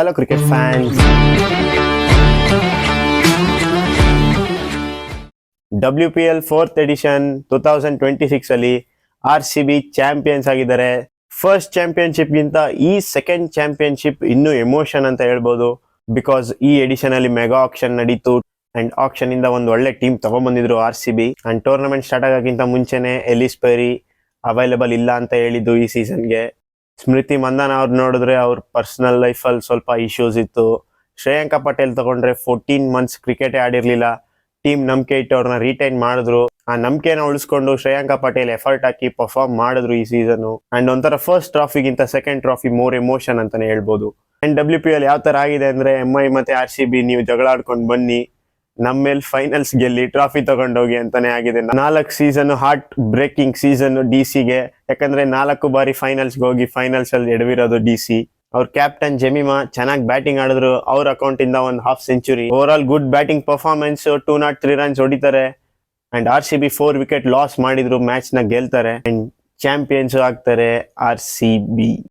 Hello cricket fans. WPL 4th edition 2026 ಅಲ್ಲಿ RCB champions ಆಗಿದ್ದಾರೆ. First championship ಗಿಂತ ಈ ಸೆಕೆಂಡ್ ಚಾಂಪಿಯನ್ಶಿಪ್ ಇನ್ನೂ ಎಮೋಷನ್ ಅಂತ ಹೇಳ್ಬೋದು. ಬಿಕಾಸ್ ಈ ಎಡಿಷನ್ ಅಲ್ಲಿ ಮೆಗಾ ಆಕ್ಷನ್ ನಡೀತು ಅಂಡ್ ಆಕ್ಷನ್ ಇಂದ ಒಂದು ಒಳ್ಳೆ ಟೀಮ್ ತಗೊಂಡ್ಬಂದಿದ್ರು RCB. ಅಂಡ್ ಟೂರ್ನಮೆಂಟ್ ಸ್ಟಾರ್ಟ್ ಆಗೋಕ್ಕಿಂತ ಮುಂಚೆನೆ ಎಲಿಸ್ ಪೆರಿ ಅವೈಲೇಬಲ್ ಇಲ್ಲ ಅಂತ ಹೇಳಿದ್ದು ಈ ಸೀಸನ್ಗೆ. ಸ್ಮೃತಿ ಮಂದಾನ ಅವ್ರು ನೋಡಿದ್ರೆ ಅವ್ರ ಪರ್ಸನಲ್ ಲೈಫಲ್ಲಿ ಸ್ವಲ್ಪ ಇಶ್ಯೂಸ್ ಇತ್ತು. ಶ್ರೇಯಾಂಕ ಪಟೇಲ್ ತಗೊಂಡ್ರೆ 14 months ಕ್ರಿಕೆಟೇ ಆಡಿರ್ಲಿಲ್ಲ. ಟೀಮ್ ನಂಬಿಕೆ ಇಟ್ಟು ಅವ್ರನ್ನ ರಿಟೈನ್ ಮಾಡಿದ್ರು. ಆ ನಂಬಿಕೆನ ಉಳಿಸ್ಕೊಂಡು ಶ್ರೇಯಾಂಕ ಪಟೇಲ್ ಎಫರ್ಟ್ ಹಾಕಿ ಪರ್ಫಾರ್ಮ್ ಮಾಡಿದ್ರು ಈ ಸೀಸನ್. ಅಂಡ್ ಒಂಥರ ಫಸ್ಟ್ ಟ್ರಾಫಿಗಿಂತ ಸೆಕೆಂಡ್ ಟ್ರಾಫಿ ಮೋರ್ ಎಮೋಷನ್ ಅಂತಾನೆ ಹೇಳ್ಬೋದು. ಅಂಡ್ WPL ಯಾವ ತರ ಆಗಿದೆ ಅಂದ್ರೆ MI ಮತ್ತೆ RCB ನೀವು ಜಗಳ ಆಡ್ಕೊಂಡು ಬನ್ನಿ, ನಮ್ಮ ಮೇಲೆ ಫೈನಲ್ಸ್ ಗೆಲ್ಲಿ ಟ್ರಾಫಿ ತಗೊಂಡೋಗಿ ಅಂತಾನೆ ಆಗಿದೆ. 4 ಸೀಸನ್ ಹಾರ್ಟ್ ಬ್ರೇಕಿಂಗ್ ಸೀಸನ್ DC-ಗೆ. ಯಾಕಂದ್ರೆ 4 ಬಾರಿ ಫೈನಲ್ಸ್ಗೆ ಹೋಗಿ ಫೈನಲ್ಸ್ ಅಲ್ಲಿ ಎಡವಿರೋದು DC. ಅವ್ರ ಕ್ಯಾಪ್ಟನ್ ಜೆಮಿಮಾ ಚೆನ್ನಾಗಿ ಬ್ಯಾಟಿಂಗ್ ಆಡಿದ್ರು. ಅವ್ರ ಅಕೌಂಟ್ ಇಂದ ಒಂದು half century. Over all good batting performance. 203 runs ಹೊಡಿತಾರೆ. ಅಂಡ್ RCB 4 ವಿಕೆಟ್ ಲಾಸ್ ಮಾಡಿದ್ರು ಮ್ಯಾಚ್ ನ ಗೆಲ್ತಾರೆ ಅಂಡ್ ಚಾಂಪಿಯನ್ಸ್ ಆಗ್ತಾರೆ RCB.